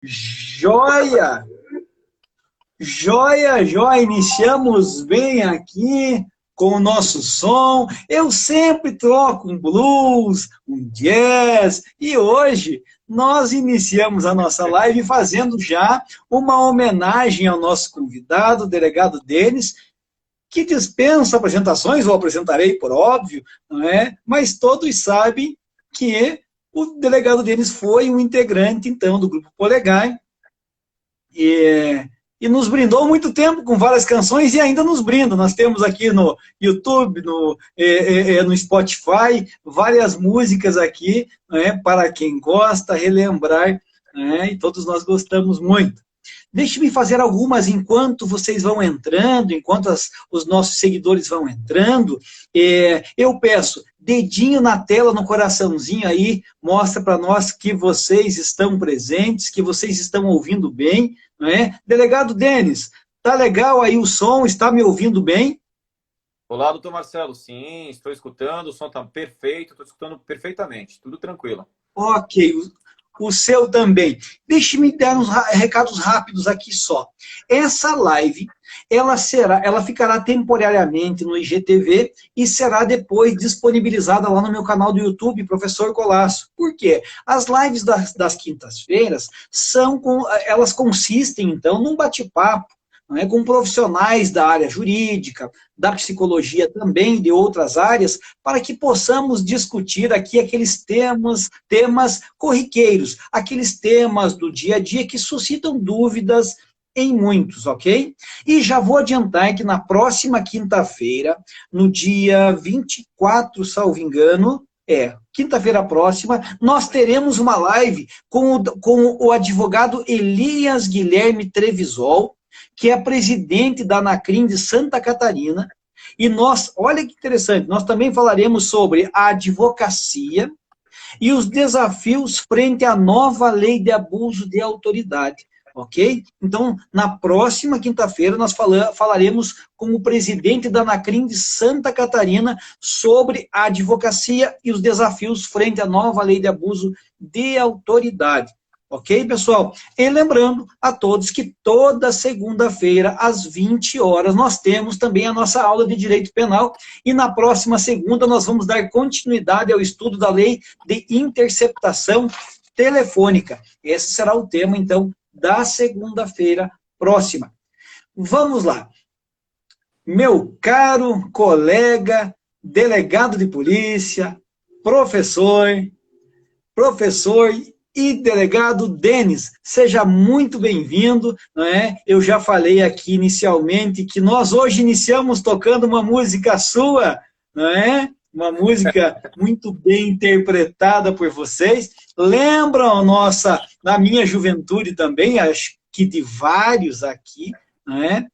Joia! Joia, joia! Iniciamos bem aqui com o nosso som. Eu sempre troco um blues, um jazz, e hoje nós iniciamos a nossa live fazendo já uma homenagem ao nosso convidado, o delegado Denis, que dispensa apresentações, ou apresentarei por óbvio, não é? Mas todos sabem que o delegado Denis foi um integrante, então, do Grupo Polegar, e, e nos brindou muito tempo com várias canções e ainda nos brinda. Nós temos aqui no YouTube, no Spotify, várias músicas aqui, né, para quem gosta, relembrar, né, e todos nós gostamos muito. Deixe-me fazer algumas enquanto vocês vão entrando, enquanto os nossos seguidores vão entrando. Eu peço, dedinho na tela, no coraçãozinho aí, mostra para nós que vocês estão presentes, que vocês estão ouvindo bem, não é? Delegado Denis, tá legal aí o som, está me ouvindo bem? Olá, doutor Marcelo. Sim, estou escutando, o som está perfeito, estou escutando perfeitamente, tudo tranquilo. Ok, o seu também. Deixe-me dar uns recados rápidos aqui só. Essa live, ela ficará temporariamente no IGTV e será depois disponibilizada lá no meu canal do YouTube, Professor Colasso. Por quê? As lives das quintas-feiras elas consistem, então, num bate-papo, não é, com profissionais da área jurídica, da psicologia também, de outras áreas, para que possamos discutir aqui aqueles temas corriqueiros, aqueles temas do dia a dia que suscitam dúvidas em muitos, ok? E já vou adiantar que na próxima quinta-feira, no dia 24, salvo engano, quinta-feira próxima, nós teremos uma live com o advogado Elias Guilherme Trevisol, que é presidente da Anacrim de Santa Catarina, e nós, olha que interessante, nós também falaremos sobre a advocacia e os desafios frente à nova lei de abuso de autoridade, ok? Então, na próxima quinta-feira, nós falaremos com o presidente da Anacrim de Santa Catarina sobre a advocacia e os desafios frente à nova lei de abuso de autoridade. Ok, pessoal? E lembrando a todos que toda segunda-feira, às 20 horas, nós temos também a nossa aula de Direito Penal e na próxima segunda nós vamos dar continuidade ao estudo da lei de interceptação telefônica. Esse será o tema, então, da segunda-feira próxima. Vamos lá. Meu caro colega, delegado de polícia, professor e delegado Denis, seja muito bem-vindo, não é? Eu já falei aqui inicialmente que nós hoje iniciamos tocando uma música sua, não é? Uma música muito bem interpretada por vocês. Lembram na minha juventude também, acho que de vários aqui, não é?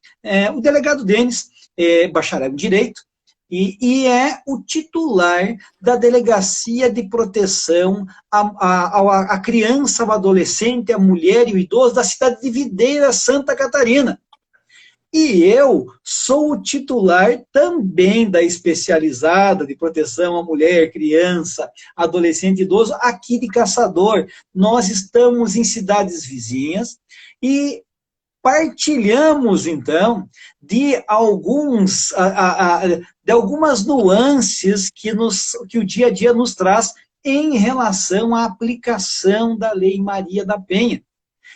O delegado Denis é bacharel em Direito, e é o titular da Delegacia de Proteção à Criança, ao Adolescente, à Mulher e ao Idoso da cidade de Videira, Santa Catarina. E eu sou o titular também da especializada de proteção à mulher, criança, adolescente e idoso aqui de Caçador. Nós estamos em cidades vizinhas e partilhamos, então, de algumas nuances que o dia a dia nos traz em relação à aplicação da Lei Maria da Penha.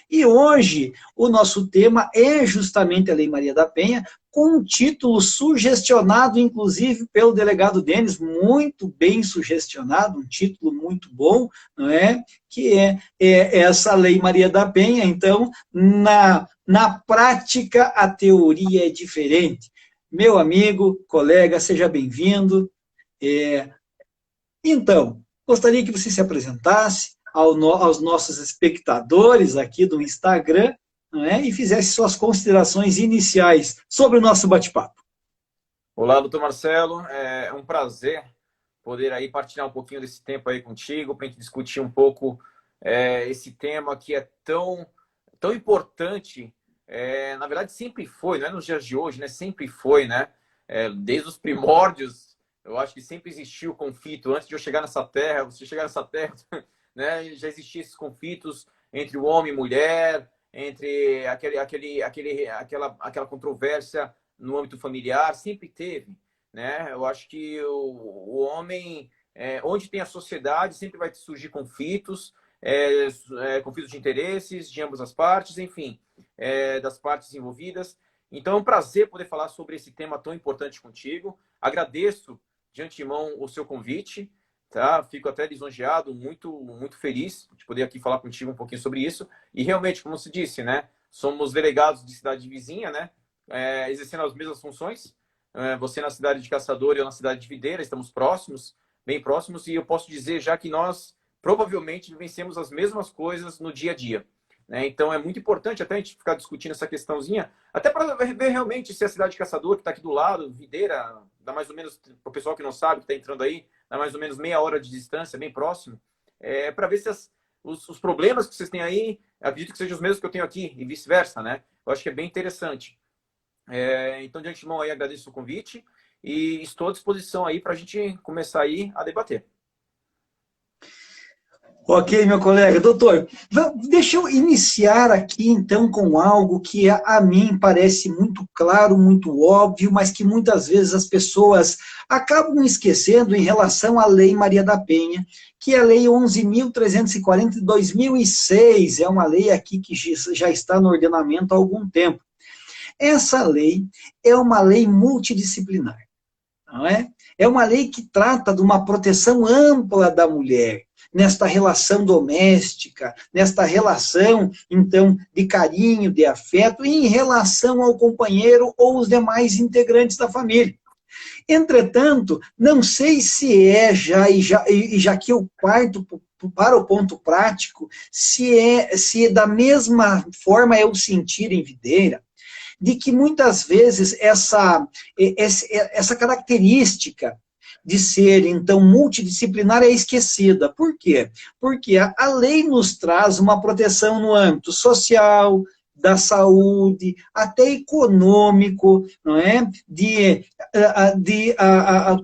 E hoje o nosso tema é justamente a Lei Maria da Penha, com um título sugestionado, inclusive, pelo delegado Denis, muito bem sugestionado, um título muito bom, não é? Que é essa Lei Maria da Penha. Então, na prática, a teoria é diferente. Meu amigo, colega, seja bem-vindo. Então, gostaria que você se apresentasse aos nossos espectadores aqui do Instagram, não é? E fizesse suas considerações iniciais sobre o nosso bate-papo. Olá, doutor Marcelo. É um prazer poder aí partilhar um pouquinho desse tempo aí contigo, para a gente discutir um pouco esse tema que é tão importante. Na verdade, sempre foi, não é nos dias de hoje, né? Sempre foi, né? Desde os primórdios, eu acho que sempre existiu conflito. Antes de eu chegar nessa terra, você chegar nessa terra, né? Já existiam esses conflitos entre o homem e mulher, entre aquela controvérsia no âmbito familiar, sempre teve, né? Eu acho que o homem, onde tem a sociedade, sempre vai surgir conflitos, conflitos de interesses de ambas as partes, enfim, das partes envolvidas. Então, é um prazer poder falar sobre esse tema tão importante contigo. Agradeço de antemão o seu convite, tá? Fico até lisonjeado, muito, muito feliz de poder aqui falar contigo um pouquinho sobre isso. E realmente, como se disse, né? Somos delegados de cidade vizinha, né? Exercendo as mesmas funções. Você na cidade de Caçador e eu na cidade de Videira, estamos próximos, bem próximos, e eu posso dizer já que nós provavelmente vivenciamos as mesmas coisas no dia a dia. Né? Então é muito importante até a gente ficar discutindo essa questãozinha, até para ver realmente se a cidade de Caçador, que está aqui do lado, Videira, dá mais ou menos, para o pessoal que não sabe, que está entrando aí, dá mais ou menos meia hora de distância, bem próximo, para ver se os problemas que vocês têm aí, acredito que sejam os mesmos que eu tenho aqui, e vice-versa, né? Eu acho que é bem interessante. Então, de antemão, aí agradeço o convite e estou à disposição aí para a gente começar aí a debater. Ok, meu colega. Doutor, deixa eu iniciar aqui, então, com algo que a mim parece muito claro, muito óbvio, mas que muitas vezes as pessoas acabam esquecendo em relação à Lei Maria da Penha, que é a Lei 11.340 de 2006, é uma lei aqui que já está no ordenamento há algum tempo. Essa lei é uma lei multidisciplinar, não é? É uma lei que trata de uma proteção ampla da mulher, nesta relação doméstica, nesta relação, então, de carinho, de afeto, e em relação ao companheiro ou os demais integrantes da família. Entretanto, não sei se já que eu parto para o ponto prático, se da mesma forma eu sentir em Videira, de que muitas vezes essa característica de ser, então, multidisciplinar é esquecida. Por quê? Porque a lei nos traz uma proteção no âmbito social, da saúde, até econômico, não é? De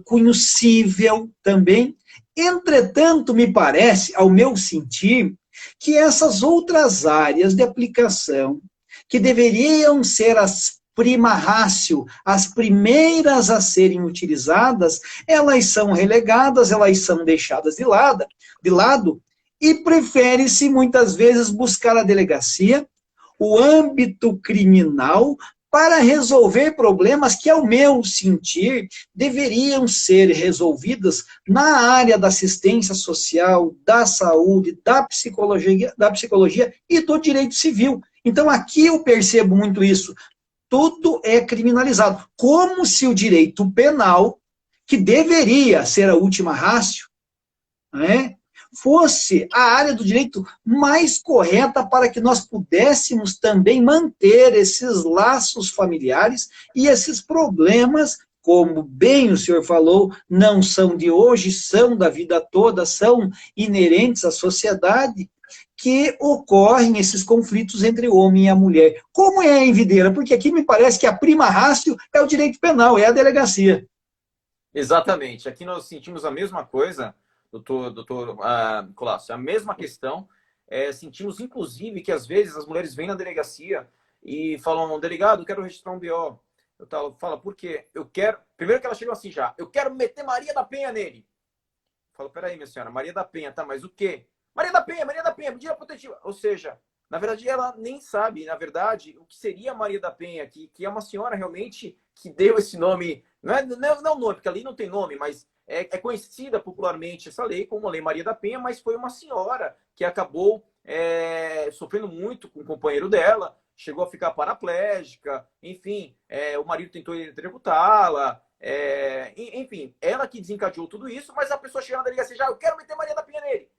cunho cível também. Entretanto, me parece, ao meu sentir, que essas outras áreas de aplicação, que deveriam ser as prima ratio, as primeiras a serem utilizadas, elas são relegadas, elas são deixadas de lado, e prefere-se muitas vezes buscar a delegacia, o âmbito criminal, para resolver problemas que, ao meu sentir, deveriam ser resolvidos na área da assistência social, da saúde, da psicologia e do direito civil. Então, aqui eu percebo muito isso. Tudo é criminalizado. Como se o direito penal, que deveria ser a última ratio, né, fosse a área do direito mais correta para que nós pudéssemos também manter esses laços familiares e esses problemas, como bem o senhor falou, não são de hoje, são da vida toda, são inerentes à sociedade, que ocorrem esses conflitos entre o homem e a mulher. Como é em Videira? Porque aqui me parece que a prima ratio é o direito penal, é a delegacia. Exatamente. Aqui nós sentimos a mesma coisa, doutor Colasso, a mesma questão. Sentimos, inclusive, que às vezes as mulheres vêm na delegacia e falam, delegado, eu quero registrar um BO. Fala, por quê? Eu quero... Primeiro que ela chegou assim já, eu quero meter Maria da Penha nele. Eu falo, peraí, minha senhora, Maria da Penha, tá, mas o quê? Maria da Penha, medida protetiva. Ou seja, na verdade, ela nem sabe, na verdade, o que seria Maria da Penha, que é uma senhora realmente que deu esse nome, não é o nome, porque ali não tem nome, mas é conhecida popularmente essa lei como a Lei Maria da Penha, mas foi uma senhora que acabou sofrendo muito com o companheiro dela, chegou a ficar paraplégica, enfim, o marido tentou executá-la, enfim, ela que desencadeou tudo isso, mas a pessoa chega na delegacia já, eu quero meter Maria da Penha nele.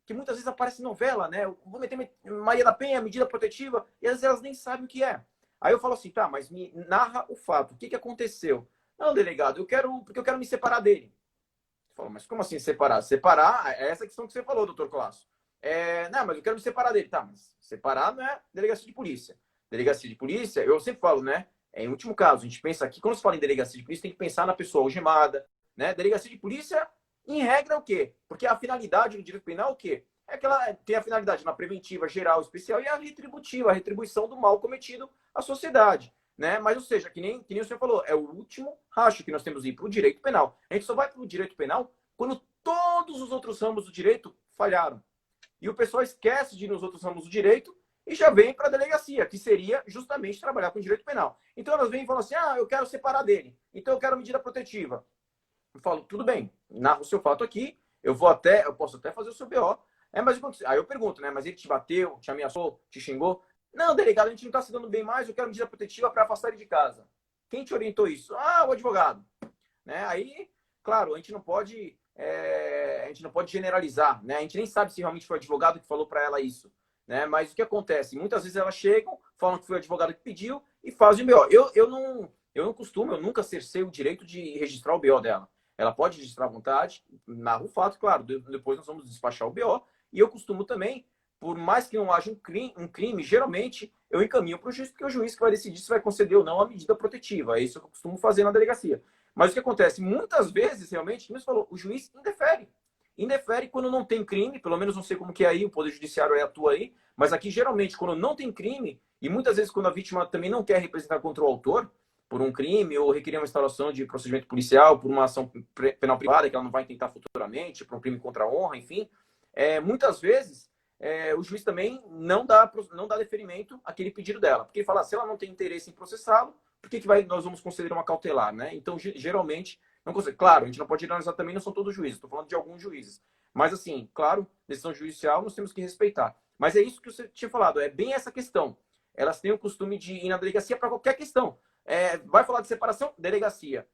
Que muitas vezes aparece em novela, né? Eu vou meter Maria da Penha, medida protetiva, e às vezes elas nem sabem o que é. Aí eu falo assim, tá, mas me narra o fato, o que aconteceu? Não, delegado, porque eu quero me separar dele. Eu falo, mas como assim separar? Separar é essa questão que você falou, doutor Colasso. Não, mas eu quero me separar dele. Tá, mas separar não é delegacia de polícia. Delegacia de polícia, eu sempre falo, né? Em último caso, a gente pensa aqui, quando se fala em delegacia de polícia, tem que pensar na pessoa algemada, né? Delegacia de polícia, em regra, é o quê? Porque a finalidade do direito penal é o quê? é que ela tem a finalidade na preventiva, geral, especial e a retributiva, a retribuição do mal cometido à sociedade. Né? Mas, ou seja, que nem o senhor falou, é o último racho que nós temos de ir para o direito penal. A gente só vai para o direito penal quando todos os outros ramos do direito falharam. E o pessoal esquece de ir nos outros ramos do direito e já vem para a delegacia, que seria justamente trabalhar com direito penal. Então elas vêm e falam assim, eu quero separar dele, então eu quero medida protetiva. Eu falo, tudo bem, narra o seu fato aqui, eu posso até fazer o seu BO. Mas aí eu pergunto, né? Mas ele te bateu, te ameaçou, te xingou? Não, delegado, a gente não está se dando bem mais, eu quero medida protetiva para afastar ele de casa. Quem te orientou isso? O advogado. Né? Aí, claro, a gente não pode generalizar, né? A gente nem sabe se realmente foi o advogado que falou para ela isso. Né? Mas o que acontece? Muitas vezes elas chegam, falam que foi o advogado que pediu e fazem o BO. Eu não costumo, eu nunca cerceio o direito de registrar o BO dela. Ela pode registrar à vontade, narra o fato, claro, depois nós vamos despachar o BO. E eu costumo também, por mais que não haja um crime, geralmente eu encaminho para o juiz, porque é o juiz que vai decidir se vai conceder ou não a medida protetiva. É isso que eu costumo fazer na delegacia. Mas o que acontece? Muitas vezes, realmente, como você falou, o juiz indefere. Indefere quando não tem crime, pelo menos não sei como que é aí, o Poder Judiciário atua aí, mas aqui, geralmente, quando não tem crime, e muitas vezes quando a vítima também não quer representar contra o autor, por um crime, ou requerer uma instalação de procedimento policial, por uma ação penal privada, que ela não vai tentar futuramente, por um crime contra a honra, enfim, muitas vezes o juiz também não dá deferimento àquele pedido dela, porque ele fala, se ela não tem interesse em processá-lo, por que nós vamos conceder uma cautelar, né? Então, geralmente, não consegue. Claro, a gente não pode generalizar também, não são todos juízes, estou falando de alguns juízes. Mas, assim, claro, decisão judicial nós temos que respeitar. Mas é isso que você tinha falado, é bem essa questão. Elas têm o costume de ir na delegacia para qualquer questão. Vai falar de separação? Delegacia.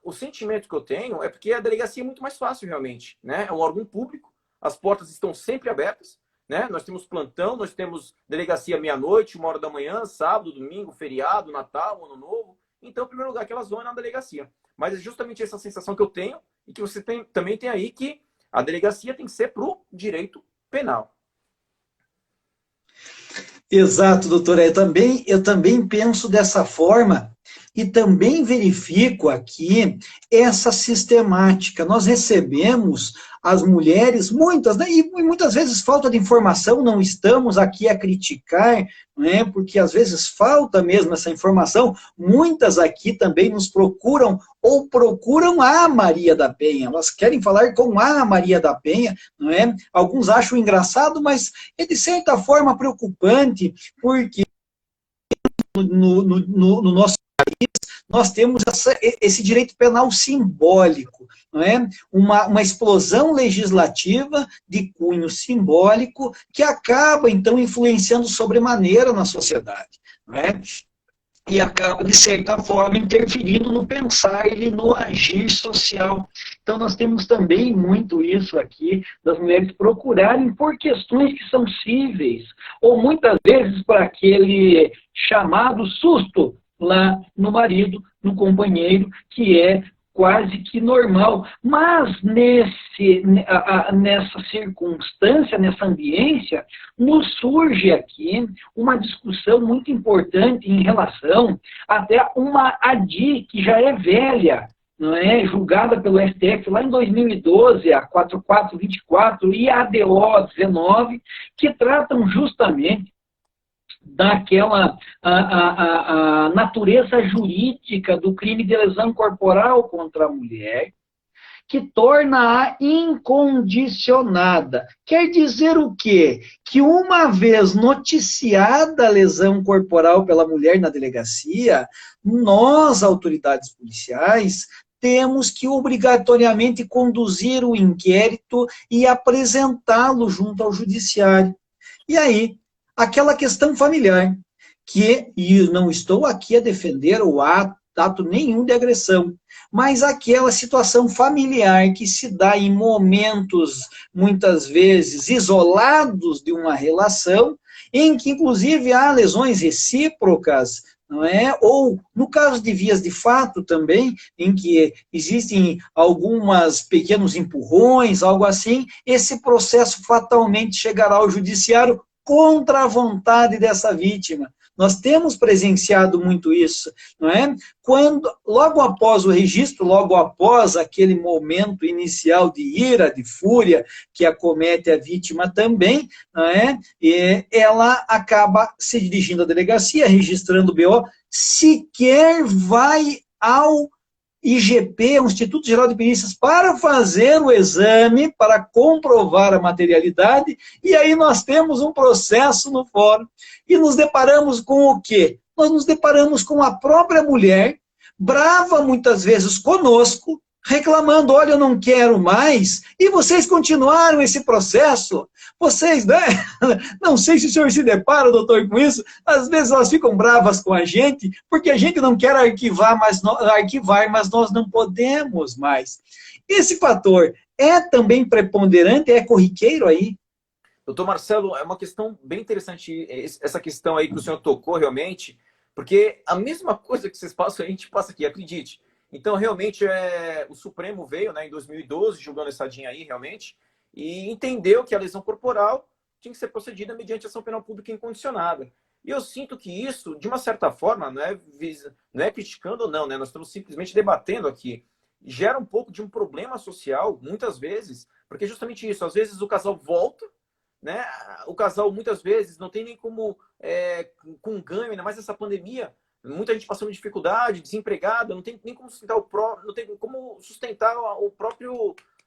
O sentimento que eu tenho é porque a delegacia é muito mais fácil, realmente, né? É um órgão público, as portas estão sempre abertas, né? Nós temos plantão, nós temos delegacia meia-noite, 1h da manhã, sábado, domingo, feriado, Natal, Ano Novo. Então, o primeiro lugar que elas vão é na delegacia. Mas é justamente essa sensação que eu tenho e que você também tem aí, que a delegacia tem que ser para o direito penal. Exato, doutora. Eu também penso dessa forma e também verifico aqui essa sistemática. Nós recebemos as mulheres, muitas, né, e muitas vezes falta de informação, não estamos aqui a criticar, né, porque às vezes falta mesmo essa informação. Muitas aqui também nos procuram ou procuram a Maria da Penha, elas querem falar com a Maria da Penha, não é? Alguns acham engraçado, mas é de certa forma preocupante, porque no nosso nós temos esse direito penal simbólico, não é? Uma explosão legislativa de cunho simbólico que acaba, então, influenciando sobremaneira na sociedade, não é? E acaba, de certa forma, interferindo no pensar e no agir social. Então, nós temos também muito isso aqui, das mulheres procurarem por questões que são cíveis, ou muitas vezes por aquele chamado susto lá no marido, no companheiro, que é quase que normal. Mas nessa circunstância, nessa ambiência, nos surge aqui uma discussão muito importante em relação até uma ADI que já é velha, não é? Julgada pelo STF lá em 2012, a 4424 e a ADO 19, que tratam justamente daquela a natureza jurídica do crime de lesão corporal contra a mulher, que torna-a incondicionada. Quer dizer o quê? Que uma vez noticiada a lesão corporal pela mulher na delegacia, nós, autoridades policiais, temos que obrigatoriamente conduzir o inquérito e apresentá-lo junto ao judiciário. E aí, aquela questão familiar, e não estou aqui a defender o ato nenhum de agressão, mas aquela situação familiar que se dá em momentos, muitas vezes, isolados de uma relação, em que, inclusive, há lesões recíprocas, não é? Ou, no caso de vias de fato também, em que existem alguns pequenos empurrões, algo assim, esse processo fatalmente chegará ao judiciário contra a vontade dessa vítima. Nós temos presenciado muito isso, não é? Quando, logo após o registro, logo após aquele momento inicial de ira, de fúria, que acomete a vítima também, não é? E ela acaba se dirigindo à delegacia, registrando o BO, sequer vai ao IGP, o Instituto Geral de Perícias, para fazer o exame, para comprovar a materialidade, e aí nós temos um processo no fórum. E nos deparamos com o quê? Nós nos deparamos com a própria mulher, brava muitas vezes conosco, reclamando, olha, eu não quero mais, e vocês continuaram esse processo. Vocês, né? Não sei se o senhor se depara, doutor, com isso, às vezes elas ficam bravas com a gente, porque a gente não quer arquivar, mas nós não podemos mais. Esse fator é também preponderante, é corriqueiro aí? Doutor Marcelo, é uma questão bem interessante, essa questão aí que o senhor tocou realmente, porque a mesma coisa que vocês passam, a gente passa aqui, acredite. Então, realmente, o Supremo veio, né, em 2012, julgando essa DIN aí, realmente, e entendeu que a lesão corporal tinha que ser procedida mediante ação penal pública incondicionada. E eu sinto que isso, de uma certa forma, não é criticando ou não, né, nós estamos simplesmente debatendo aqui, gera um pouco de um problema social, muitas vezes, porque é justamente isso, às vezes o casal volta, né, o casal muitas vezes não tem nem como, com ganho, ainda mais nessa pandemia, muita gente passando dificuldade, desempregada, não tem nem como sustentar não tem como sustentar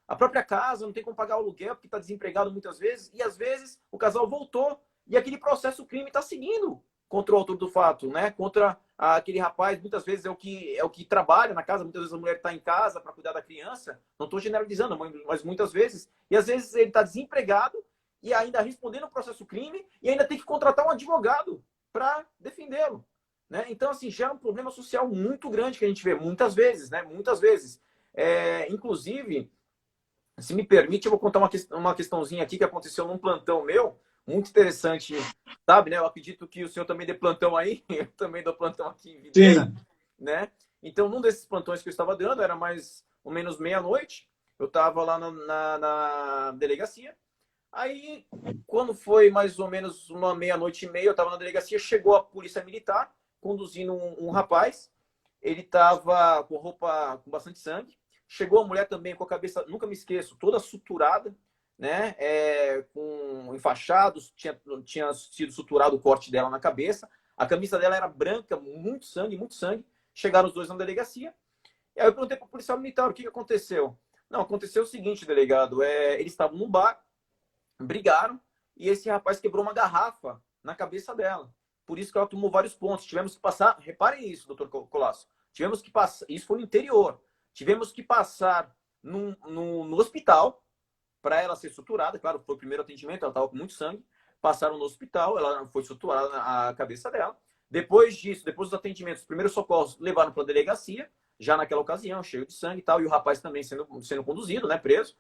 a própria casa, não tem como pagar o aluguel porque está desempregado muitas vezes, e às vezes o casal voltou e aquele processo, o crime está seguindo contra o autor do fato, né? Contra aquele rapaz, muitas vezes é o que trabalha na casa, muitas vezes a mulher está em casa para cuidar da criança, não estou generalizando, mas muitas vezes, e às vezes ele está desempregado e ainda respondendo o processo crime e ainda tem que contratar um advogado para defendê-lo. Né? Então, assim, gera um problema social muito grande que a gente vê muitas vezes, né? Muitas vezes. Inclusive, se me permite, eu vou contar uma questãozinha aqui que aconteceu num plantão meu, muito interessante, sabe, né? Eu acredito que o senhor também dê plantão aí, eu também dou plantão aqui em Videira, né? Então, num desses plantões que eu estava dando, era mais ou menos meia-noite, eu estava lá na delegacia, aí, quando foi mais ou menos uma meia-noite e meia, eu estava na delegacia, chegou a polícia militar, conduzindo um rapaz, ele estava com roupa com bastante sangue, chegou a mulher também com a cabeça, nunca me esqueço, toda suturada, né, com enfaixados, tinha sido suturado o corte dela na cabeça, a camisa dela era branca, muito sangue, chegaram os dois na delegacia, e aí eu perguntei para o policial militar, o que aconteceu? Não, aconteceu o seguinte, delegado, eles estavam num bar, brigaram, e esse rapaz quebrou uma garrafa na cabeça dela. Por isso que ela tomou vários pontos. Tivemos que passar, reparem isso, doutor Colasso, tivemos que passar, isso foi no interior, tivemos que passar no hospital para ela ser suturada, claro, foi o primeiro atendimento, ela estava com muito sangue, passaram no hospital, ela foi suturada a cabeça dela. Depois disso, depois dos atendimentos, os primeiros socorros levaram para a delegacia, já naquela ocasião, cheio de sangue e tal, e o rapaz também sendo conduzido, né, preso,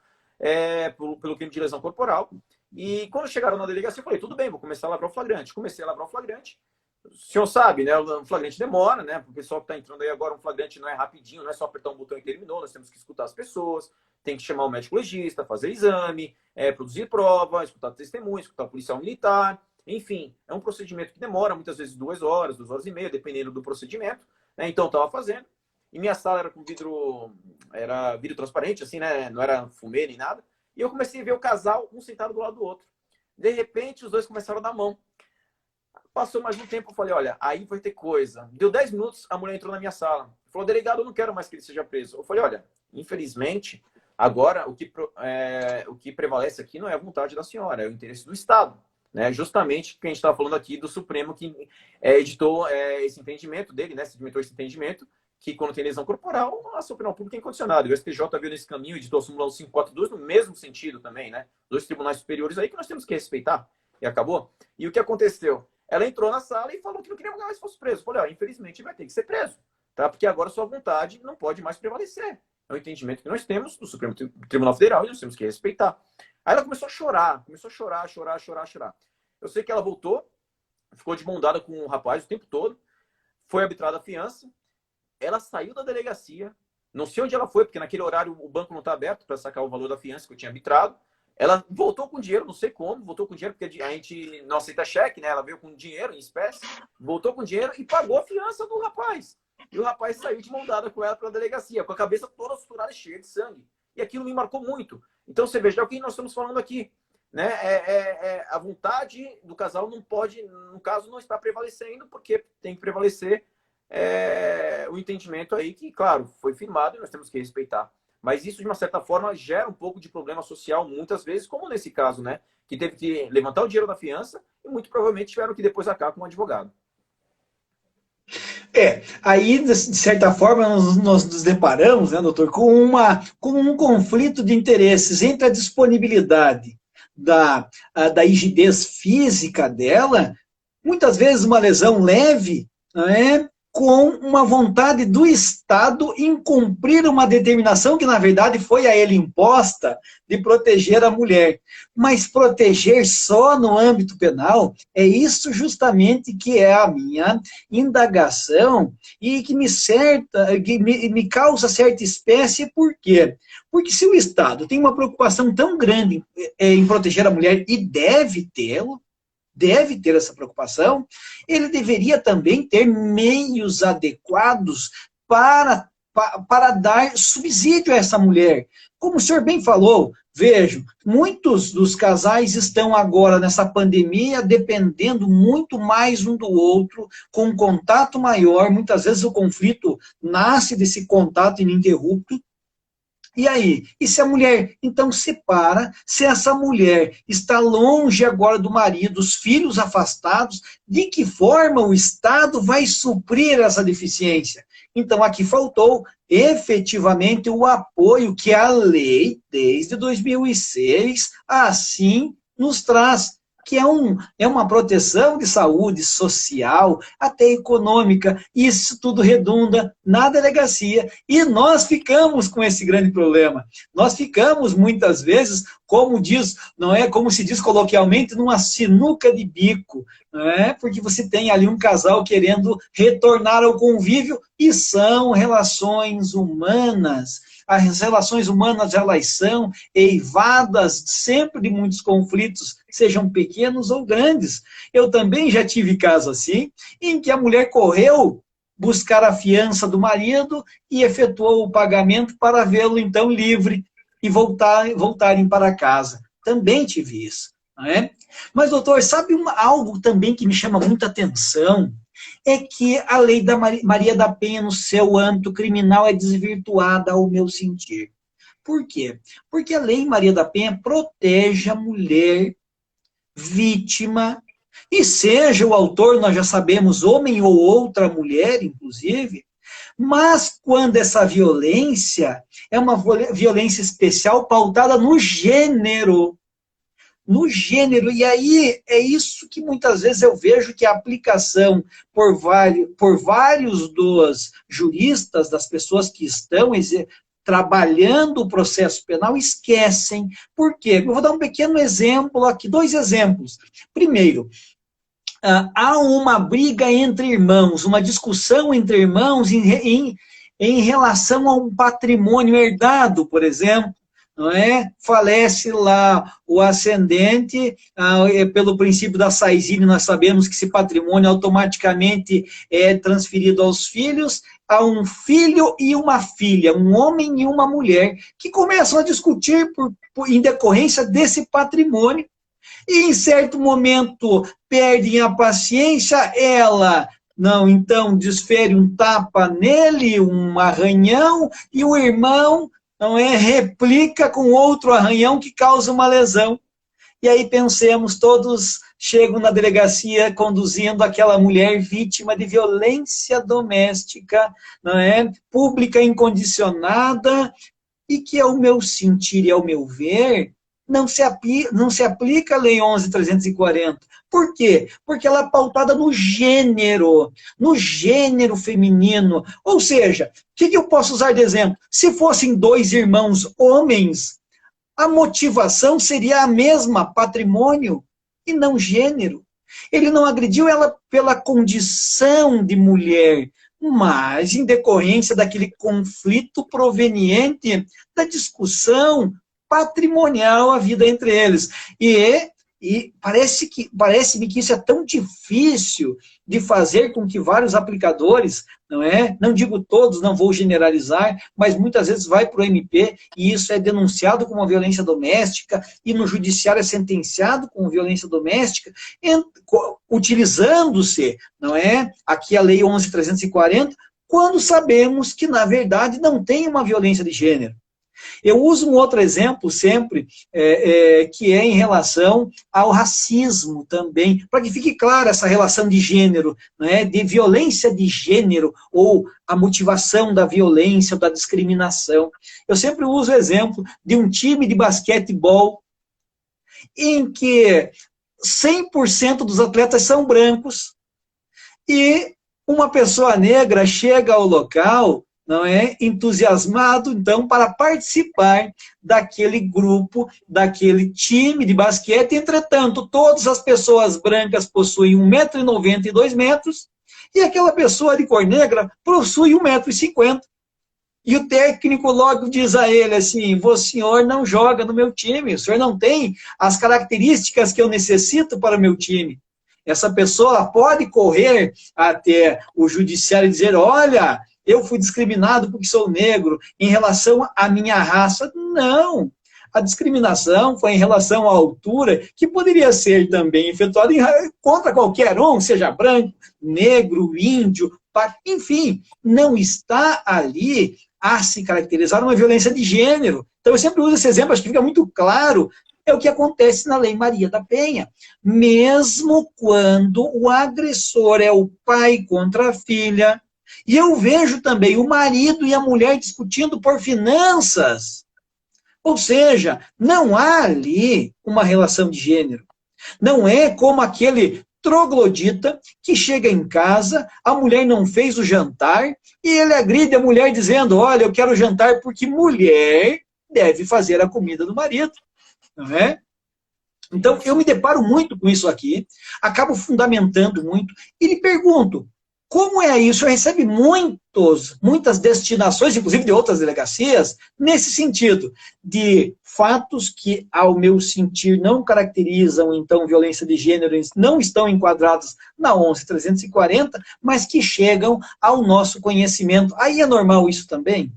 pelo crime de lesão corporal. E quando chegaram na delegacia, eu falei, tudo bem, vou começar a lavrar o flagrante. Comecei a lavrar o flagrante. O senhor sabe, né? O flagrante demora, né? O pessoal que está entrando aí agora, um flagrante não é rapidinho, não é só apertar um botão e terminou. Nós temos que escutar as pessoas, tem que chamar o médico legista, fazer exame, produzir prova, escutar testemunhas, escutar o policial militar. Enfim, é um procedimento que demora muitas vezes 2 horas, 2 horas e meia, dependendo do procedimento. Né? Então, eu estava fazendo. E minha sala era com vidro transparente, assim, né? Não era fumê nem nada. E eu comecei a ver o casal, um sentado do lado do outro. De repente, os dois começaram a dar mão. Passou mais um tempo, eu falei, olha, aí vai ter coisa. Deu 10 minutos, a mulher entrou na minha sala. Falou, delegado, eu não quero mais que ele seja preso. Eu falei, olha, infelizmente, agora o que prevalece aqui não é a vontade da senhora, é o interesse do Estado. Né? Justamente que a gente estava falando aqui do Supremo, que editou esse entendimento dele, né? Editou esse entendimento, que quando tem lesão corporal, a ação penal pública é incondicionada. O STJ veio nesse caminho, editou a súmula 542 no mesmo sentido também, né? 2 tribunais superiores aí que nós temos que respeitar. E acabou. E o que aconteceu? Ela entrou na sala e falou que não queria mais que fosse preso. Eu falei, ó, infelizmente vai ter que ser preso, tá? Porque agora sua vontade não pode mais prevalecer. É o entendimento que nós temos do Supremo Tribunal Federal e nós temos que respeitar. Aí ela começou a chorar, chorar. Eu sei que ela voltou, ficou de mão dada com o rapaz o tempo todo, foi arbitrada a fiança, ela saiu da delegacia, não sei onde ela foi, porque naquele horário o banco não está aberto para sacar o valor da fiança que eu tinha arbitrado. Ela voltou com dinheiro, não sei como, voltou com dinheiro, porque a gente não aceita cheque, né? Ela veio com dinheiro em espécie, voltou com dinheiro e pagou a fiança do rapaz. E o rapaz saiu de mão dada com ela para a delegacia, com a cabeça toda furada, cheia de sangue. E aquilo me marcou muito. Então, você veja, é o que nós estamos falando aqui. Né? A vontade do casal não pode, no caso, não está prevalecendo, porque tem que prevalecer o entendimento aí que, claro, foi firmado e nós temos que respeitar. Mas isso, de uma certa forma, gera um pouco de problema social, muitas vezes, como nesse caso, né? Que teve que levantar o dinheiro da fiança e muito provavelmente tiveram que depois acabar com um advogado. Aí, de certa forma, nós nos deparamos, né, doutor, com um conflito de interesses entre a disponibilidade da rigidez física dela, muitas vezes uma lesão leve, né, com uma vontade do Estado em cumprir uma determinação que, na verdade, foi a ele imposta de proteger a mulher. Mas proteger só no âmbito penal, é isso justamente que é a minha indagação e que me causa certa espécie. Por quê? Porque se o Estado tem uma preocupação tão grande em proteger a mulher, e deve ter essa preocupação, ele deveria também ter meios adequados para dar subsídio a essa mulher. Como o senhor bem falou, vejo, muitos dos casais estão agora nessa pandemia dependendo muito mais um do outro, com um contato maior, muitas vezes o conflito nasce desse contato ininterrupto. E aí? E se a mulher, então, separa, se essa mulher está longe agora do marido, os filhos afastados, de que forma o Estado vai suprir essa deficiência? Então, aqui faltou efetivamente o apoio que a lei, desde 2006, assim nos traz, que é uma proteção de saúde social, até econômica. Isso tudo redunda na delegacia. E nós ficamos com esse grande problema. Nós ficamos, muitas vezes, como se diz coloquialmente, numa sinuca de bico. Não é? Porque você tem ali um casal querendo retornar ao convívio, e são relações humanas. As relações humanas, elas são eivadas sempre de muitos conflitos, sejam pequenos ou grandes. Eu também já tive casos assim, em que a mulher correu buscar a fiança do marido e efetuou o pagamento para vê-lo, então, livre e voltarem para casa. Também tive isso. Não é? Mas, doutor, sabe algo também que me chama muita atenção? É que a lei da Maria da Penha, no seu âmbito criminal, é desvirtuada ao meu sentir. Por quê? Porque a lei Maria da Penha protege a mulher vítima, e seja o autor, nós já sabemos, homem ou outra mulher, inclusive, mas quando essa violência é uma violência especial pautada no gênero, e aí é isso que muitas vezes eu vejo que a aplicação por vários dos juristas, das pessoas que estão trabalhando o processo penal, esquecem. Por quê? Eu vou dar um pequeno exemplo aqui, 2 exemplos. Primeiro, há uma briga entre irmãos, uma discussão entre irmãos em relação a um patrimônio herdado, por exemplo. Não é? Falece lá o ascendente, pelo princípio da Saizine, nós sabemos que esse patrimônio automaticamente é transferido aos filhos, a um filho e uma filha, um homem e uma mulher, que começam a discutir em decorrência desse patrimônio, e em certo momento perdem a paciência, ela... Não, então desfere um tapa nele, um arranhão, e o irmão replica com outro arranhão que causa uma lesão. E aí pensemos, todos chegam na delegacia conduzindo aquela mulher vítima de violência doméstica, pública incondicionada, e que ao meu sentir e ao meu ver, não se aplica a Lei 11.340. Por quê? Porque ela é pautada no gênero feminino. Ou seja, o que eu posso usar de exemplo? Se fossem 2 irmãos homens, a motivação seria a mesma, patrimônio, e não gênero. Ele não agrediu ela pela condição de mulher, mas em decorrência daquele conflito proveniente da discussão patrimonial a vida entre eles. E parece-me que isso é tão difícil de fazer com que vários aplicadores, não é? Não digo todos, não vou generalizar, mas muitas vezes vai para o MP e isso é denunciado como violência doméstica e no judiciário é sentenciado como violência doméstica, utilizando-se, não é? Aqui a lei 11.340, quando sabemos que, na verdade, não tem uma violência de gênero. Eu uso um outro exemplo sempre, que é em relação ao racismo também, para que fique clara essa relação de gênero, né, de violência de gênero, ou a motivação da violência, ou da discriminação. Eu sempre uso o exemplo de um time de basquetebol em que 100% dos atletas são brancos e uma pessoa negra chega ao local, não é, entusiasmado, então, para participar daquele grupo, daquele time de basquete. Entretanto, todas as pessoas brancas possuem 1,90 m e 2 metros, e aquela pessoa de cor negra possui 1,50 m. E o técnico logo diz a ele assim: o senhor não joga no meu time, o senhor não tem as características que eu necessito para o meu time. Essa pessoa pode correr até o judiciário e dizer: olha, eu fui discriminado porque sou negro em relação à minha raça. Não. A discriminação foi em relação à altura, que poderia ser também efetuada contra qualquer um, seja branco, negro, índio, enfim, não está ali a se caracterizar uma violência de gênero. Então, eu sempre uso esse exemplo, acho que fica muito claro. É o que acontece na Lei Maria da Penha. Mesmo quando o agressor é o pai contra a filha, e eu vejo também o marido e a mulher discutindo por finanças. Ou seja, não há ali uma relação de gênero. Não é como aquele troglodita que chega em casa, a mulher não fez o jantar, e ele agride a mulher dizendo: olha, eu quero jantar porque mulher deve fazer a comida do marido. Não é? Então, eu me deparo muito com isso aqui, acabo fundamentando muito, e lhe pergunto: como é isso? Eu recebo muitas destinações, inclusive de outras delegacias, nesse sentido, de fatos que, ao meu sentir, não caracterizam, então, violência de gênero, não estão enquadrados na 11.340, mas que chegam ao nosso conhecimento. Aí é normal isso também?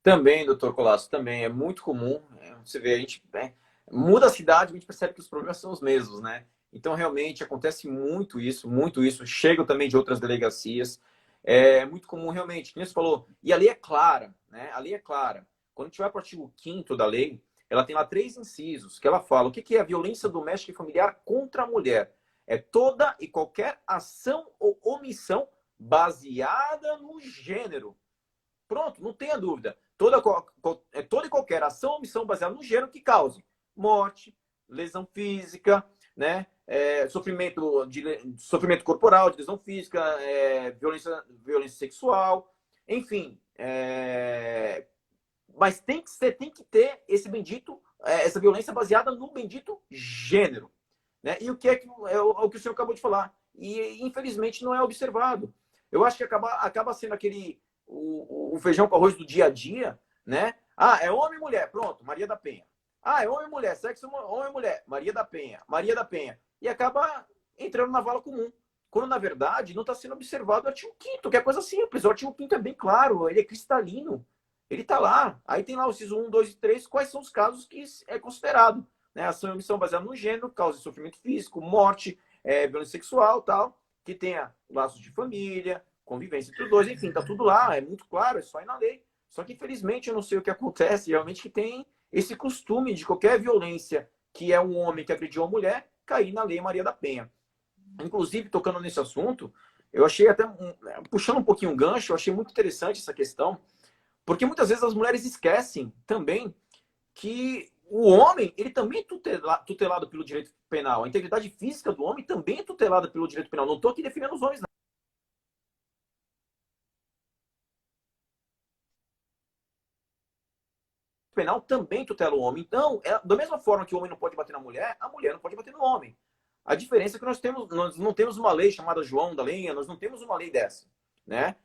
Também, doutor Colasso, também. É muito comum. Você vê, a gente muda a cidade, a gente percebe que os problemas são os mesmos, né? Então, realmente, acontece muito isso, muito isso. Chega também de outras delegacias. É muito comum, realmente, como você falou. E a lei é clara, né? A lei é clara. Quando a gente vai para o artigo 5º da lei, ela tem lá 3 incisos, que ela fala o que é a violência doméstica e familiar contra a mulher. É toda e qualquer ação ou omissão baseada no gênero. Pronto, não tenha dúvida. Toda e qualquer ação ou omissão baseada no gênero que cause morte, lesão física, né? Sofrimento corporal, de lesão física, violência sexual, enfim. Mas tem que ter essa violência baseada no bendito gênero. Né? E o que o que o senhor acabou de falar. E, infelizmente, não é observado. Eu acho que acaba sendo o feijão com arroz do dia a dia, né? Ah, é homem e mulher, pronto, Maria da Penha. Ah, é homem e mulher, sexo homem e mulher, Maria da Penha, Maria da Penha. E acaba entrando na vala comum. Quando, na verdade, não está sendo observado o artigo 5º, que é coisa simples. O artigo 5º é bem claro, ele é cristalino. Ele está lá. Aí tem lá o inciso 1, 2 e 3, quais são os casos que é considerado. Né? Ação e omissão baseada no gênero, causa de sofrimento físico, morte, violência sexual, tal, que tenha laços de família, convivência entre os dois, enfim, está tudo lá, é muito claro, é só ir na lei. Só que, infelizmente, eu não sei o que acontece, realmente, que tem esse costume de qualquer violência que é um homem que agrediu uma mulher, cair na Lei Maria da Penha. Inclusive, tocando nesse assunto, eu achei até, puxando um pouquinho o gancho, eu achei muito interessante essa questão, porque muitas vezes as mulheres esquecem também que o homem, ele também é tutelado pelo direito penal. A integridade física do homem também é tutelada pelo direito penal. Não estou aqui defendendo os homens, não. Penal também tutela o homem. Então, da mesma forma que o homem não pode bater na mulher, a mulher não pode bater no homem. A diferença é que nós não temos uma lei chamada João da Lenha, nós não temos uma lei dessa. Né?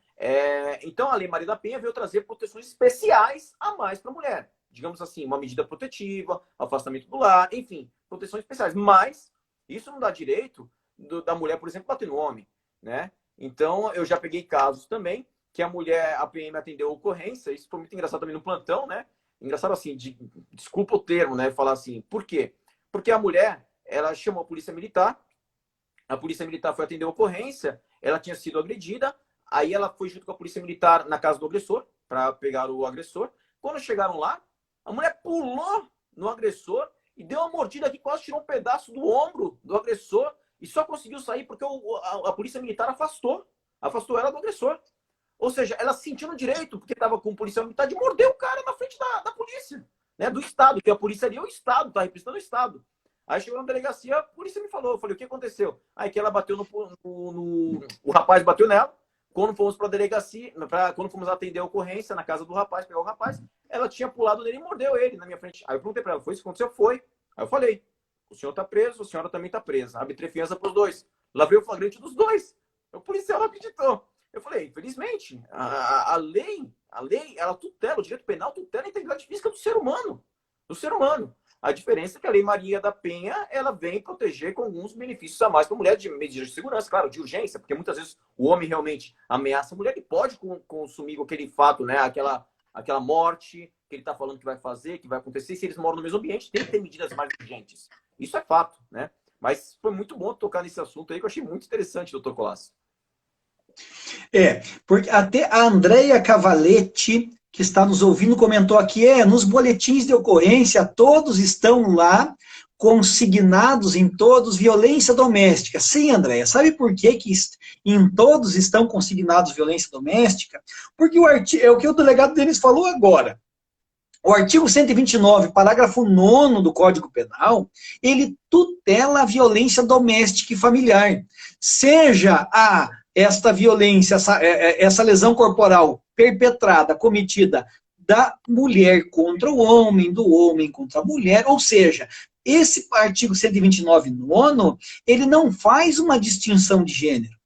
Então, a Lei Maria da Penha veio trazer proteções especiais a mais para a mulher. digamos assim, uma medida protetiva, afastamento do lar, enfim, proteções especiais. Mas isso não dá direito da mulher, por exemplo, bater no homem, né? Então, eu já peguei casos também que a mulher, a PM atendeu a ocorrência, isso foi muito engraçado também no plantão, né? Engraçado assim, desculpa o termo, né? Falar assim, por quê? Porque a mulher, ela chamou a polícia militar foi atender a ocorrência, ela tinha sido agredida, aí ela foi junto com a polícia militar na casa do agressor, para pegar o agressor. Quando chegaram lá, a mulher pulou no agressor e deu uma mordida que quase tirou um pedaço do ombro do agressor e só conseguiu sair porque a polícia militar afastou ela do agressor. Ou seja, ela se sentiu no direito, porque estava com o policial militar, de morder o cara na frente da polícia, né, do Estado, que a polícia ali é o Estado, está representando o Estado. Aí chegou na delegacia, a polícia me falou, eu falei, o que aconteceu? Aí que ela bateu o rapaz bateu nela. Quando fomos para a delegacia, quando fomos atender a ocorrência na casa do rapaz, pegar o rapaz, ela tinha pulado nele e mordeu ele na minha frente. Aí eu perguntei para ela, foi isso que aconteceu? Foi. Aí eu falei, o senhor está preso, a senhora também está presa. Arbitrei fiança para os dois. Lavei o flagrante dos dois. O policial não acreditou. Eu falei, infelizmente, a lei, ela tutela, o direito penal tutela a integridade física do ser humano. Do ser humano. A diferença é que a Lei Maria da Penha, ela vem proteger com alguns benefícios a mais para a mulher, de medidas de segurança, claro, de urgência, porque muitas vezes o homem realmente ameaça a mulher e pode consumir aquele fato, né, aquela morte que ele está falando que vai fazer, que vai acontecer, e se eles moram no mesmo ambiente, tem que ter medidas mais urgentes. Isso é fato, né? Mas foi muito bom tocar nesse assunto aí, que eu achei muito interessante, doutor Colasso. Porque até a Andréia Cavaletti, que está nos ouvindo, comentou aqui, nos boletins de ocorrência, todos estão lá, consignados em todos, violência doméstica. Sim, Andréia, sabe por que em todos estão consignados violência doméstica? Porque é o que o delegado Denis falou agora. O artigo 129, parágrafo 9º do Código Penal, ele tutela a violência doméstica e familiar. Seja esta violência, essa lesão corporal perpetrada, cometida da mulher contra o homem, do homem contra a mulher, ou seja, esse artigo 129, nono, ele não faz uma distinção de gênero.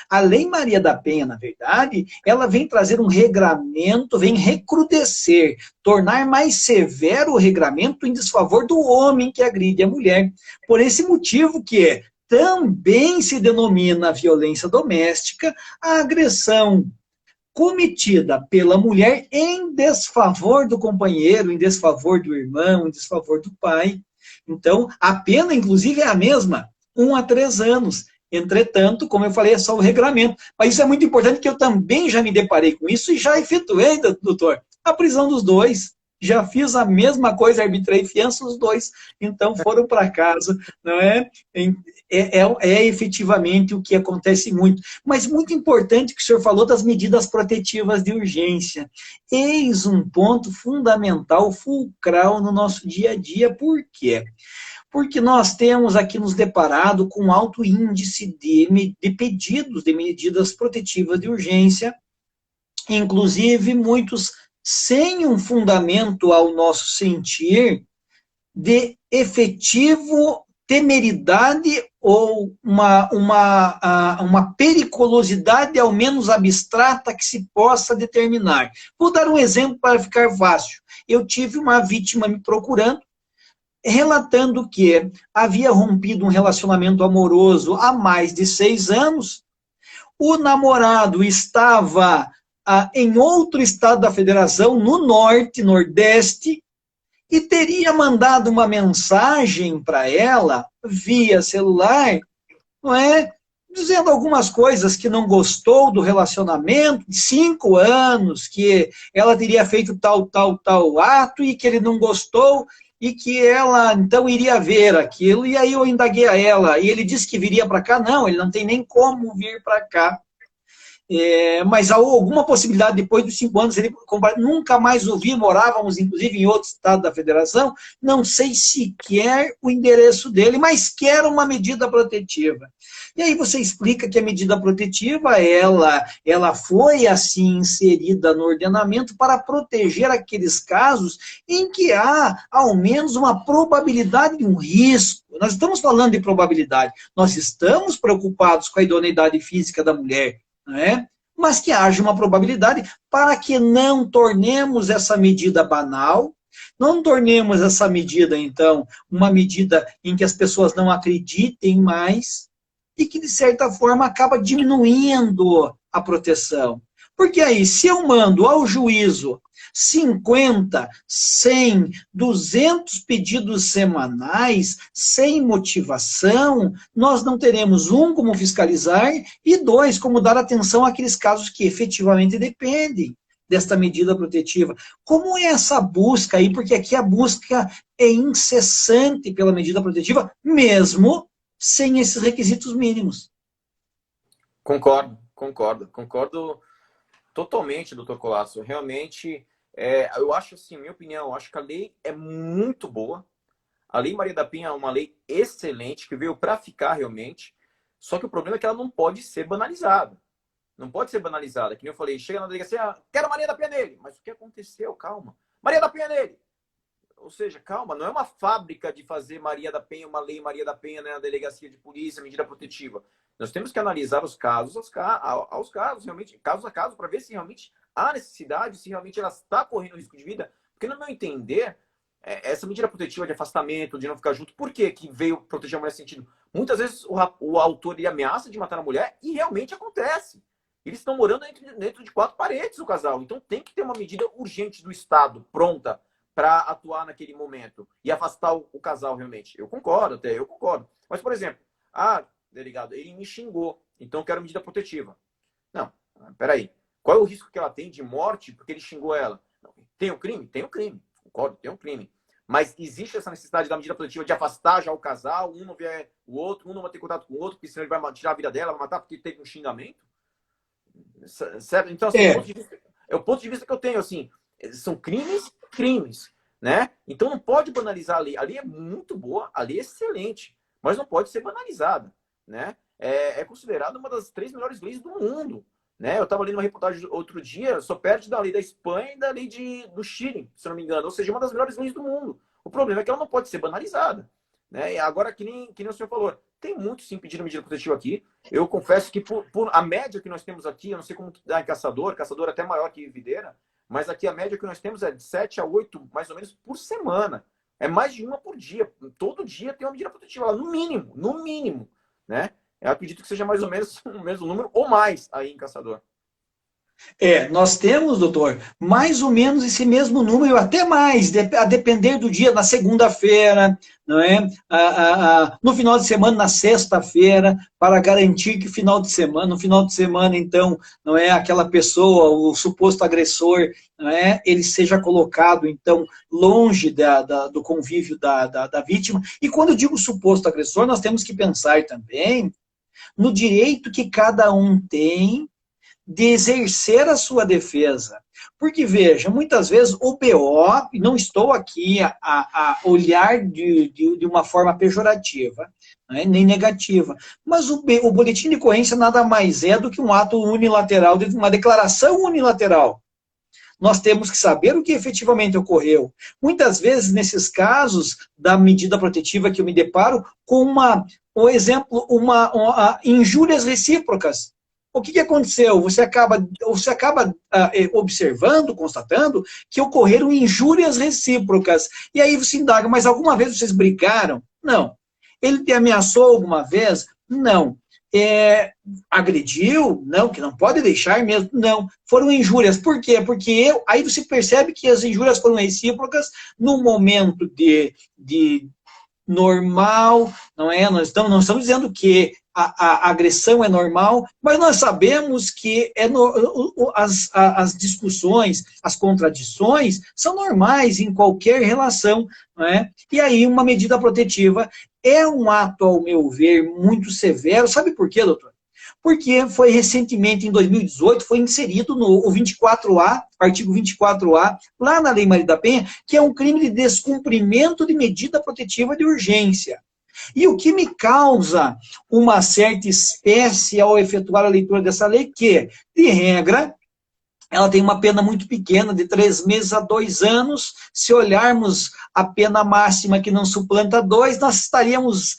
A Lei Maria da Penha, na verdade, ela vem trazer um regramento, vem recrudescer, tornar mais severo o regramento em desfavor do homem que agride a mulher. Por esse motivo que também se denomina violência doméstica a agressão cometida pela mulher em desfavor do companheiro, em desfavor do irmão, em desfavor do pai. Então, a pena, inclusive, é a mesma, 1 a 3 anos. Entretanto, como eu falei, é só o regramento. Mas isso é muito importante, que eu também já me deparei com isso e já efetuei, doutor, a prisão dos dois. Já fiz a mesma coisa, arbitrei fiança os dois, então foram para casa, não é? É efetivamente o que acontece muito. Mas muito importante que o senhor falou das medidas protetivas de urgência. Eis um ponto fundamental, fulcral no nosso dia a dia. Por quê? Porque nós temos aqui nos deparado com alto índice de pedidos de medidas protetivas de urgência, inclusive muitos sem um fundamento ao nosso sentir de efetivo temeridade ou uma periculosidade ao menos abstrata que se possa determinar. Vou dar um exemplo para ficar fácil. Eu tive uma vítima me procurando, relatando que havia rompido um relacionamento amoroso há mais de 6 anos, o namorado estava em outro estado da federação, no norte, nordeste, e teria mandado uma mensagem para ela, via celular, não é? Dizendo algumas coisas que não gostou do relacionamento, de 5 anos, que ela teria feito tal ato, e que ele não gostou, e que ela, então, iria ver aquilo, e aí eu indaguei a ela, e ele disse que viria para cá. Não, ele não tem nem como vir para cá. Mas há alguma possibilidade, depois dos 5 anos, ele nunca mais ouvi, morávamos, inclusive, em outro estado da federação, não sei sequer o endereço dele, mas quer uma medida protetiva. E aí você explica que a medida protetiva, ela foi, assim, inserida no ordenamento para proteger aqueles casos em que há, ao menos, uma probabilidade de um risco. Nós estamos falando de probabilidade, nós estamos preocupados com a idoneidade física da mulher, não é? Mas que haja uma probabilidade para que não tornemos essa medida banal Não tornemos essa medida, então, uma medida em que as pessoas não acreditem mais e que, de certa forma, acaba diminuindo a proteção. Porque aí, se eu mando ao juízo 50, 100, 200 pedidos semanais, sem motivação, nós não teremos, um, como fiscalizar, e dois, como dar atenção àqueles casos que efetivamente dependem desta medida protetiva. Como é essa busca aí? Porque aqui a busca é incessante pela medida protetiva, mesmo sem esses requisitos mínimos. Concordo totalmente, doutor Colasso. Realmente, eu acho assim, minha opinião, eu acho que a lei é muito boa. A Lei Maria da Penha é uma lei excelente, que veio para ficar realmente, só que o problema é que ela não pode ser banalizada. Não pode ser banalizada. Que nem eu falei, chega na delegacia, quero Maria da Penha nele. Mas o que aconteceu? Calma. Maria da Penha nele. Ou seja, calma, não é uma fábrica de fazer Maria da Penha, uma lei Maria da Penha, né, na delegacia de polícia, medida protetiva. Nós temos que analisar os casos aos casos, realmente, caso a caso, para ver se realmente há necessidade, se realmente ela está correndo risco de vida. Porque, no meu entender, essa medida protetiva de afastamento, de não ficar junto, por que veio proteger a mulher nesse sentido? Muitas vezes o autor ele ameaça de matar a mulher e realmente acontece. Eles estão morando dentro de 4 paredes, o casal. Então tem que ter uma medida urgente do Estado, pronta, para atuar naquele momento e afastar o casal realmente. Eu concordo. Mas, por exemplo, delegado, ele me xingou, então eu quero medida protetiva. Não, peraí. Qual é o risco que ela tem de morte porque ele xingou ela? Não, tem o crime? Tem o crime. Concordo, tem um crime. Mas existe essa necessidade da medida protetiva de afastar já o casal, um não ver o outro, um não vai ter contato com o outro, porque senão ele vai tirar a vida dela, vai matar porque teve um xingamento? Certo? Então, assim, o ponto de vista que eu tenho, assim, são crimes, né? Então não pode banalizar a lei. A lei é muito boa, a lei é excelente, mas não pode ser banalizada, né? É considerada uma das 3 melhores leis do mundo, né? Eu estava lendo uma reportagem outro dia, só perto da lei da Espanha e da lei do Chile, se não me engano, ou seja, uma das melhores leis do mundo. O problema é que ela não pode ser banalizada, né? E agora, que nem o senhor falou, tem muito sim pedindo medida protetiva aqui. Eu confesso que por a média que nós temos aqui, eu não sei como dá em caçador até maior que videira, mas aqui a média que nós temos é de 7 a 8, mais ou menos, por semana. É mais de uma por dia. Todo dia tem uma medida protetiva, no mínimo, né? Eu acredito que seja mais ou menos o mesmo número ou mais aí em caçador. Nós temos, doutor, mais ou menos esse mesmo número, até mais, a depender do dia, na segunda-feira, não é? No final de semana, na sexta-feira, para garantir que no final de semana, então, não é aquela pessoa, o suposto agressor, não é? Ele seja colocado, então, longe do convívio da vítima. E quando eu digo suposto agressor, nós temos que pensar também no direito que cada um tem de exercer a sua defesa. Porque, veja, muitas vezes o BO, e não estou aqui a olhar de uma forma pejorativa, né, nem negativa, mas o boletim de ocorrência nada mais é do que um ato unilateral, uma declaração unilateral. Nós temos que saber o que efetivamente ocorreu. Muitas vezes, nesses casos da medida protetiva que eu me deparo, com injúrias recíprocas. O que aconteceu? Você acaba observando, constatando, que ocorreram injúrias recíprocas. E aí você indaga, mas alguma vez vocês brigaram? Não. Ele te ameaçou alguma vez? Não. Agrediu? Não, que não pode deixar mesmo. Não. Foram injúrias. Por quê? Porque aí você percebe que as injúrias foram recíprocas no momento de normal, não é? Não estamos dizendo que a agressão é normal, mas nós sabemos que as discussões, as contradições são normais em qualquer relação, não é? E aí uma medida protetiva é um ato, ao meu ver, muito severo. Sabe por quê, doutor? Porque foi recentemente, em 2018, foi inserido no 24A, artigo 24A, lá na Lei Maria da Penha, que é um crime de descumprimento de medida protetiva de urgência. E o que me causa uma certa espécie ao efetuar a leitura dessa lei, que, de regra, ela tem uma pena muito pequena, de 3 meses a 2 anos. Se olharmos a pena máxima que não suplanta 2, nós estaríamos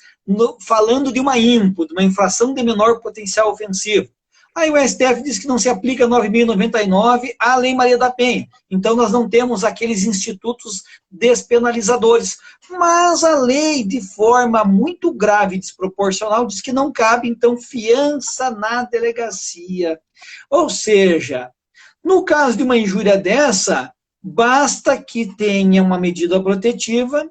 falando de uma IMPO, de uma infração de menor potencial ofensivo. Aí o STF diz que não se aplica 9.099 à Lei Maria da Penha. Então nós não temos aqueles institutos despenalizadores. Mas a lei, de forma muito grave e desproporcional, diz que não cabe, então, fiança na delegacia. Ou seja, no caso de uma injúria dessa, basta que tenha uma medida protetiva,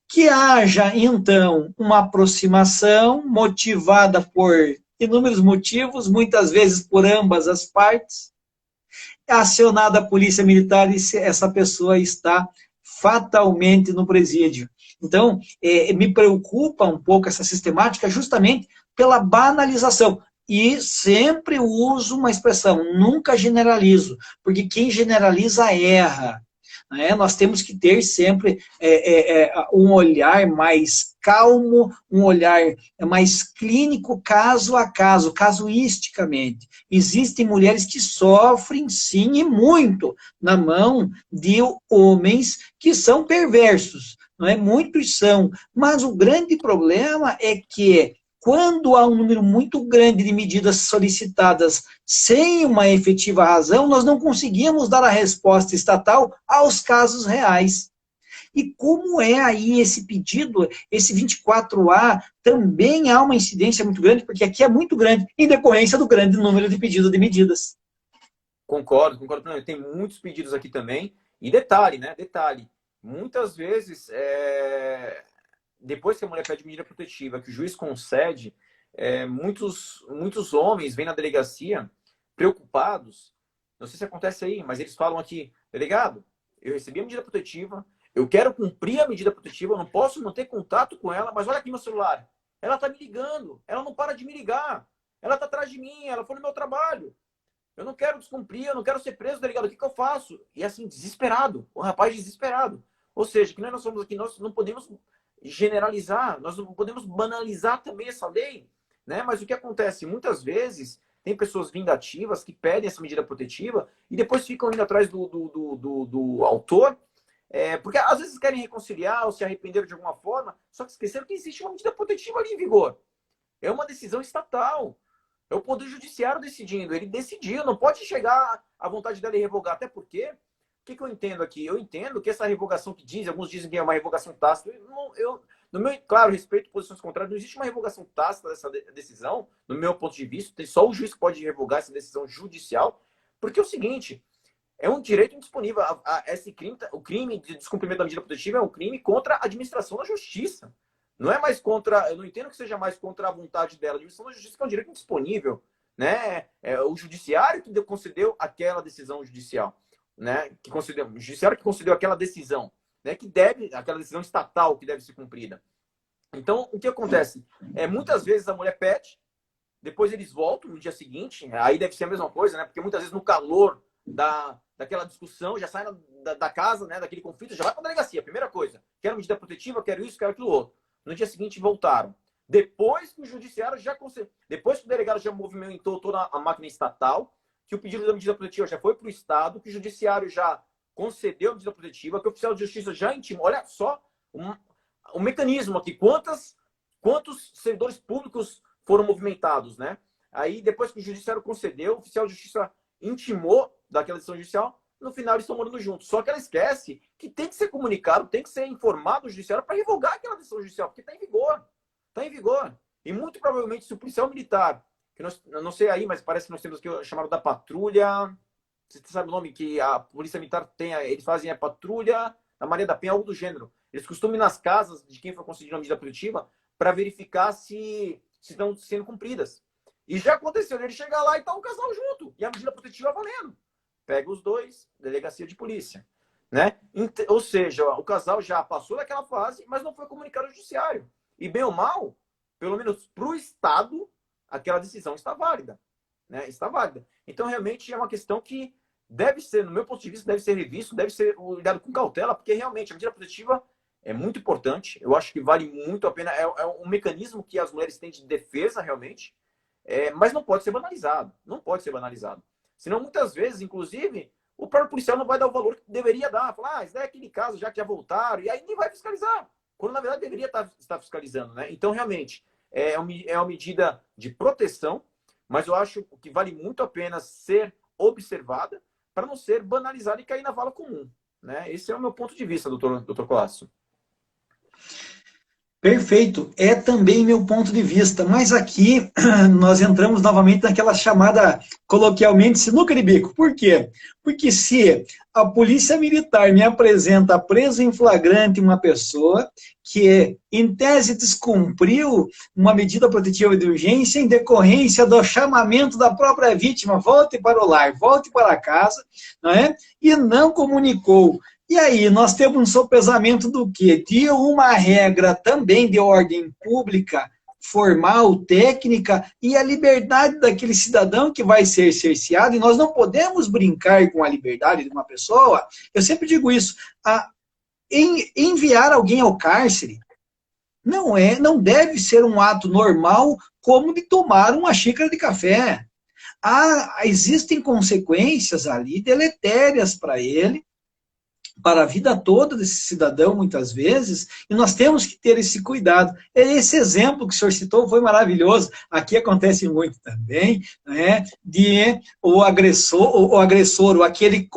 que haja, então, uma aproximação motivada por inúmeros motivos, muitas vezes por ambas as partes, acionada a polícia militar e essa pessoa está fatalmente no presídio. Então, me preocupa um pouco essa sistemática justamente pela banalização. E sempre uso uma expressão, nunca generalizo, porque quem generaliza erra. Né? Nós temos que ter sempre um olhar mais calmo, um olhar mais clínico, caso a caso, casuisticamente. Existem mulheres que sofrem, sim, e muito, na mão de homens que são perversos. Não é? Muitos são. Mas o grande problema é que quando há um número muito grande de medidas solicitadas sem uma efetiva razão, nós não conseguimos dar a resposta estatal aos casos reais. E como é aí esse pedido, esse 24A, também há uma incidência muito grande, porque aqui é muito grande, em decorrência do grande número de pedidos de medidas. Concordo. Tem muitos pedidos aqui também. E detalhe, né? Detalhe. Muitas vezes, depois que a mulher pede medida protetiva, que o juiz concede, muitos homens vêm na delegacia preocupados. Não sei se acontece aí, mas eles falam aqui, delegado, eu recebi a medida protetiva, eu quero cumprir a medida protetiva, eu não posso manter contato com ela, mas olha aqui meu celular. Ela está me ligando, ela não para de me ligar, ela está atrás de mim, ela foi no meu trabalho. Eu não quero descumprir, eu não quero ser preso, delegado, o que eu faço? E assim, desesperado, o rapaz desesperado. Ou seja, que nós somos aqui, nós não podemos generalizar, nós não podemos banalizar também essa lei, né? Mas o que acontece? Muitas vezes tem pessoas vingativas que pedem essa medida protetiva e depois ficam indo atrás do autor, porque às vezes querem reconciliar ou se arrependeram de alguma forma, só que esqueceram que existe uma medida protetiva ali em vigor. É uma decisão estatal. É o Poder Judiciário decidindo. Ele decidiu, não pode chegar à vontade dela e revogar. Até porque, o que eu entendo aqui? Eu entendo que essa revogação que diz, alguns dizem que é uma revogação tácita. No meu claro respeito, posições contrárias, não existe uma revogação tácita dessa decisão, no meu ponto de vista. Tem só o juiz que pode revogar essa decisão judicial. Porque é o seguinte, é um direito indisponível. Esse crime, o crime de descumprimento da medida protetiva é um crime contra a administração da justiça. Não é mais contra, eu não entendo que seja mais contra a vontade dela. A administração da justiça que é um direito indisponível, né? É o judiciário que concedeu aquela decisão judicial, né? O judiciário que concedeu aquela decisão, né? Aquela decisão estatal que deve ser cumprida. Então, o que acontece? Muitas vezes a mulher pede, depois eles voltam no dia seguinte, aí deve ser a mesma coisa, né? Porque muitas vezes no calor daquela discussão, já sai da casa, né? Daquele conflito, já vai para a delegacia. Primeira coisa, quero medida protetiva, quero isso, quero aquilo outro. No dia seguinte voltaram. Depois que o judiciário depois que o delegado já movimentou toda a máquina estatal, que o pedido da medida protetiva já foi para o Estado, que o judiciário já concedeu a medida protetiva, que o oficial de justiça já intimou. Olha só o mecanismo aqui. Quantos servidores públicos foram movimentados, né? Aí, depois que o judiciário concedeu, o oficial de justiça intimou daquela decisão judicial, no final eles estão morando juntos. Só que ela esquece que tem que ser comunicado, tem que ser informado o judiciário para revogar aquela decisão judicial, porque está em vigor. Está em vigor. E muito provavelmente, se o policial militar, que eu não sei aí, mas parece que nós temos aqui o chamado da patrulha, você sabe o nome que a polícia militar tem, eles fazem a patrulha da Maria da Penha, algo do gênero. Eles costumam ir nas casas de quem foi concedido a medida protetiva para verificar se estão sendo cumpridas. E já aconteceu ele chegar lá e tá um casal junto, e a medida protetiva valendo. Pega os dois, delegacia de polícia. Né? Ou seja, o casal já passou daquela fase, mas não foi comunicado ao judiciário. E bem ou mal, pelo menos para o Estado, aquela decisão está válida. Né? Está válida. Então, realmente, é uma questão que deve ser, no meu ponto de vista, deve ser revisto, deve ser olhado com cautela, porque realmente a medida protetiva é muito importante. Eu acho que vale muito a pena. É um mecanismo que as mulheres têm de defesa, realmente, mas não pode ser banalizado. Não pode ser banalizado. Senão, muitas vezes, inclusive, o próprio policial não vai dar o valor que deveria dar. Falar, isso daí é aquele caso já que já voltaram, e aí nem vai fiscalizar. Quando, na verdade, deveria estar fiscalizando. Né? Então, realmente, é uma medida de proteção, mas eu acho que vale muito a pena ser observada para não ser banalizada e cair na vala comum, né? Esse é o meu ponto de vista, doutor Colasso. Perfeito, é também meu ponto de vista, mas aqui nós entramos novamente naquela chamada, coloquialmente, sinuca de bico. Por quê? Porque se a polícia militar me apresenta preso em flagrante uma pessoa que, em tese, descumpriu uma medida protetiva de urgência em decorrência do chamamento da própria vítima, volte para o lar, volte para casa, não é? E não comunicou. E aí, nós temos um sopesamento do quê? De uma regra também de ordem pública, formal, técnica, e a liberdade daquele cidadão que vai ser cerceado, e nós não podemos brincar com a liberdade de uma pessoa. Eu sempre digo isso, enviar alguém ao cárcere não deve ser um ato normal como de tomar uma xícara de café. Existem consequências ali deletérias para ele, para a vida toda desse cidadão, muitas vezes, e nós temos que ter esse cuidado. Esse exemplo que o senhor citou foi maravilhoso. Aqui acontece muito também, né, de o agressor, ou aquele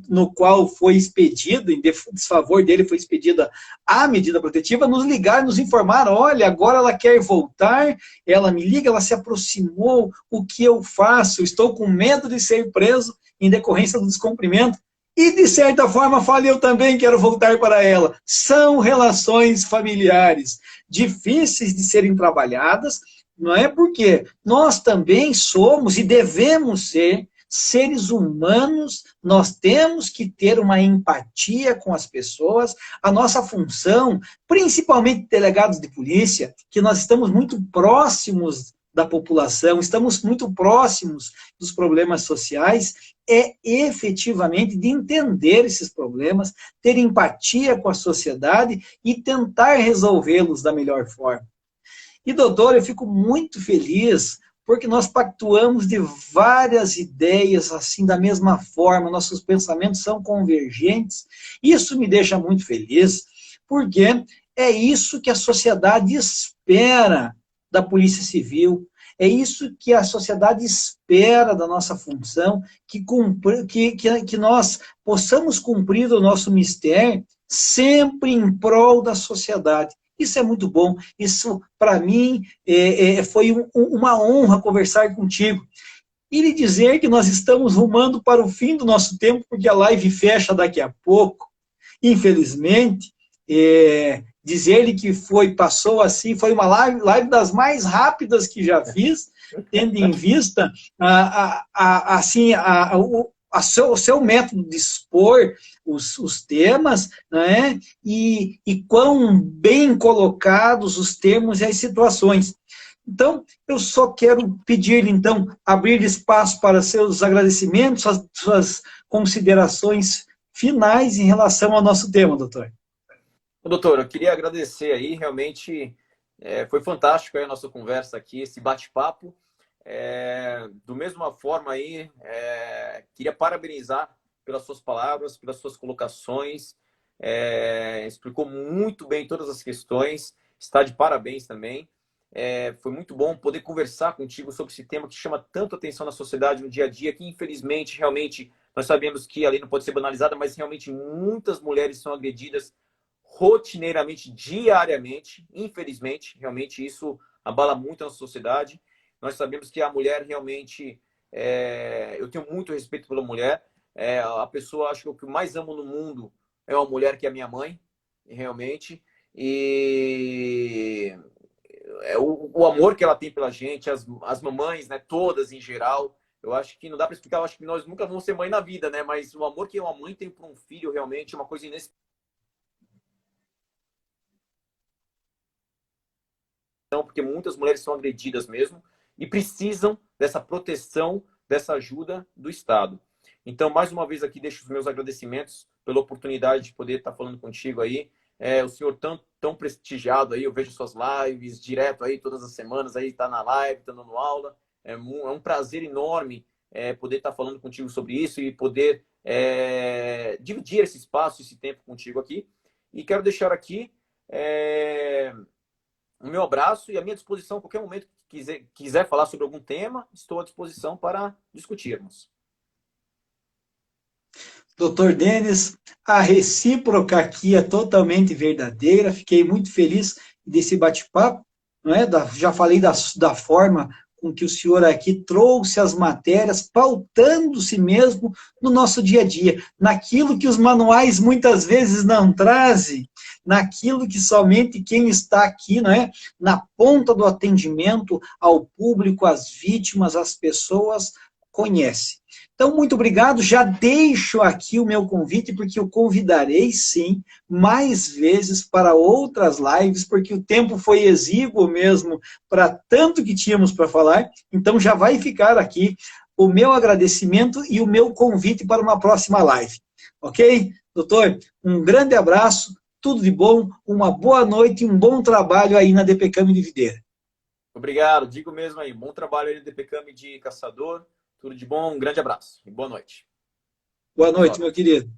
no qual foi expedido, em desfavor dele foi expedida a medida protetiva, nos ligar, nos informar, olha, agora ela quer voltar, ela me liga, ela se aproximou, o que eu faço? Estou com medo de ser preso em decorrência do descumprimento. E, de certa forma, falo, eu também quero voltar para ela. São relações familiares difíceis de serem trabalhadas, não é? Porque nós também somos e devemos ser seres humanos, nós temos que ter uma empatia com as pessoas. A nossa função, principalmente delegados de polícia, que nós estamos muito próximos da população, estamos muito próximos dos problemas sociais, é efetivamente de entender esses problemas, ter empatia com a sociedade e tentar resolvê-los da melhor forma. E, doutor, eu fico muito feliz porque nós pactuamos de várias ideias assim da mesma forma, nossos pensamentos são convergentes. Isso me deixa muito feliz, porque é isso que a sociedade espera da Polícia Civil, é isso que a sociedade espera da nossa função, que nós possamos cumprir o nosso mistério sempre em prol da sociedade. Isso é muito bom. Isso, para mim, foi uma honra conversar contigo. E lhe dizer que nós estamos rumando para o fim do nosso tempo, porque a live fecha daqui a pouco. Infelizmente, dizer-lhe que passou assim, foi uma live das mais rápidas que já fiz, tendo em vista assim, o seu método de expor os temas, né? E quão bem colocados os termos e as situações. Então, eu só quero pedir-lhe, então, abrir espaço para seus agradecimentos, suas considerações finais em relação ao nosso tema, doutor. Doutor, eu queria agradecer aí, realmente foi fantástico aí a nossa conversa aqui, esse bate-papo. Do mesma forma aí, queria parabenizar pelas suas palavras, pelas suas colocações, explicou muito bem todas as questões, está de parabéns também. Foi muito bom poder conversar contigo sobre esse tema que chama tanto atenção na sociedade no dia a dia, que infelizmente, realmente, nós sabemos que a lei não pode ser banalizada, mas realmente muitas mulheres são agredidas rotineiramente, diariamente, infelizmente, realmente isso abala muito a nossa sociedade. Nós sabemos que a mulher realmente, eu tenho muito respeito pela mulher, a pessoa, acho que o que eu mais amo no mundo é uma mulher que é a minha mãe, realmente, e o amor que ela tem pela gente, as mamães, né, todas em geral, eu acho que não dá para explicar, eu acho que nós nunca vamos ser mãe na vida, né, mas o amor que uma mãe tem para um filho realmente é uma coisa inexplicável. Porque muitas mulheres são agredidas mesmo e precisam dessa proteção, dessa ajuda do Estado. Então, mais uma vez aqui, deixo os meus agradecimentos pela oportunidade de poder estar falando contigo aí. O senhor tão prestigiado aí, eu vejo suas lives direto aí, todas as semanas aí, está na live, está dando aula. É um prazer enorme poder estar falando contigo sobre isso e poder dividir esse espaço, esse tempo contigo aqui. E quero deixar aqui o meu abraço e a minha disposição a qualquer momento quiser falar sobre algum tema, estou à disposição para discutirmos. Doutor Denis, a recíproca aqui é totalmente verdadeira. Fiquei muito feliz desse bate-papo, não é? Já falei da forma com que o senhor aqui trouxe as matérias, pautando-se mesmo no nosso dia a dia, naquilo que os manuais muitas vezes não trazem, naquilo que somente quem está aqui, não é, na ponta do atendimento ao público, às vítimas, às pessoas, conhece. Então, muito obrigado. Já deixo aqui o meu convite, porque eu convidarei, sim, mais vezes para outras lives, porque o tempo foi exíguo mesmo para tanto que tínhamos para falar. Então, já vai ficar aqui o meu agradecimento e o meu convite para uma próxima live. Ok? Doutor, um grande abraço, tudo de bom, uma boa noite e um bom trabalho aí na DPCAM de Videira. Obrigado, digo mesmo aí. Bom trabalho aí na DPCAM de Caçador. Tudo de bom, um grande abraço e boa noite. Boa noite, meu querido.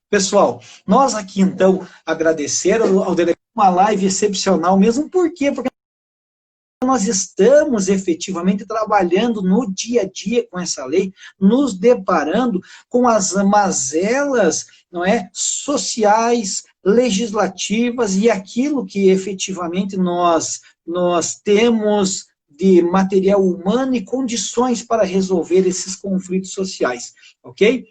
Pessoal, nós aqui então agradecer ao delegado uma live excepcional mesmo, por quê? Porque nós estamos efetivamente trabalhando no dia a dia com essa lei, nos deparando com as mazelas, não é, sociais, legislativas e aquilo que efetivamente nós temos de material humano e condições para resolver esses conflitos sociais, ok?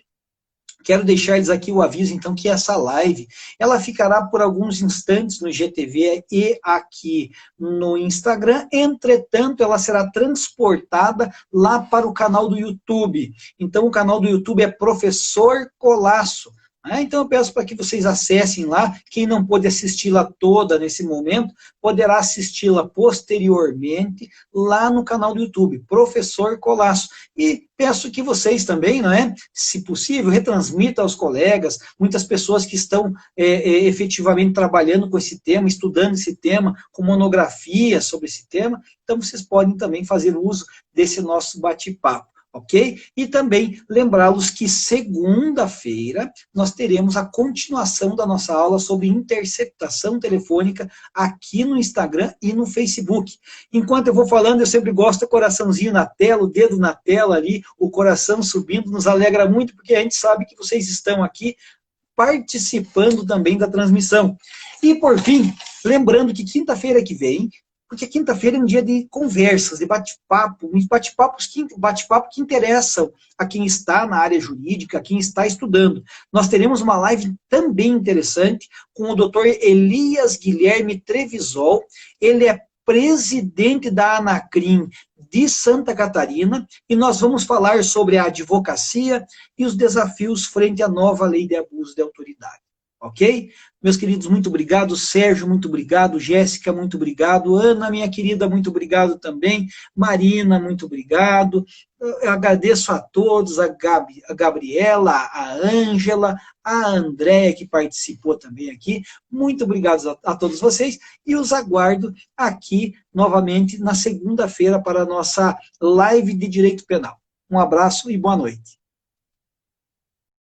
Quero deixar-lhes aqui o aviso, então, que essa live, ela ficará por alguns instantes no IGTV e aqui no Instagram, entretanto, ela será transportada lá para o canal do YouTube. Então, o canal do YouTube é Professor Colasso. Então, eu peço para que vocês acessem lá. Quem não pôde assisti-la toda nesse momento, poderá assisti-la posteriormente lá no canal do YouTube, Professor Colasso. E peço que vocês também, não é, se possível, retransmitam aos colegas, muitas pessoas que estão efetivamente trabalhando com esse tema, estudando esse tema, com monografia sobre esse tema. Então, vocês podem também fazer uso desse nosso bate-papo. Ok? E também lembrá-los que segunda-feira nós teremos a continuação da nossa aula sobre interceptação telefônica aqui no Instagram e no Facebook. Enquanto eu vou falando, eu sempre gosto do coraçãozinho na tela, o dedo na tela ali, o coração subindo, nos alegra muito, porque a gente sabe que vocês estão aqui participando também da transmissão. E, por fim, lembrando que quinta-feira que vem, porque quinta-feira é um dia de conversas, de bate-papo, bate-papo que interessam a quem está na área jurídica, a quem está estudando. Nós teremos uma live também interessante com o doutor Elias Guilherme Trevisol. Ele é presidente da Anacrim de Santa Catarina, e nós vamos falar sobre a advocacia e os desafios frente à nova lei de abuso de autoridade. Ok? Meus queridos, muito obrigado. Sérgio, muito obrigado. Jéssica, muito obrigado. Ana, minha querida, muito obrigado também. Marina, muito obrigado. Eu agradeço a todos, a Gabriela, a Ângela, a Andréia, que participou também aqui. Muito obrigado a todos vocês e os aguardo aqui novamente na segunda-feira para a nossa live de Direito Penal. Um abraço e boa noite.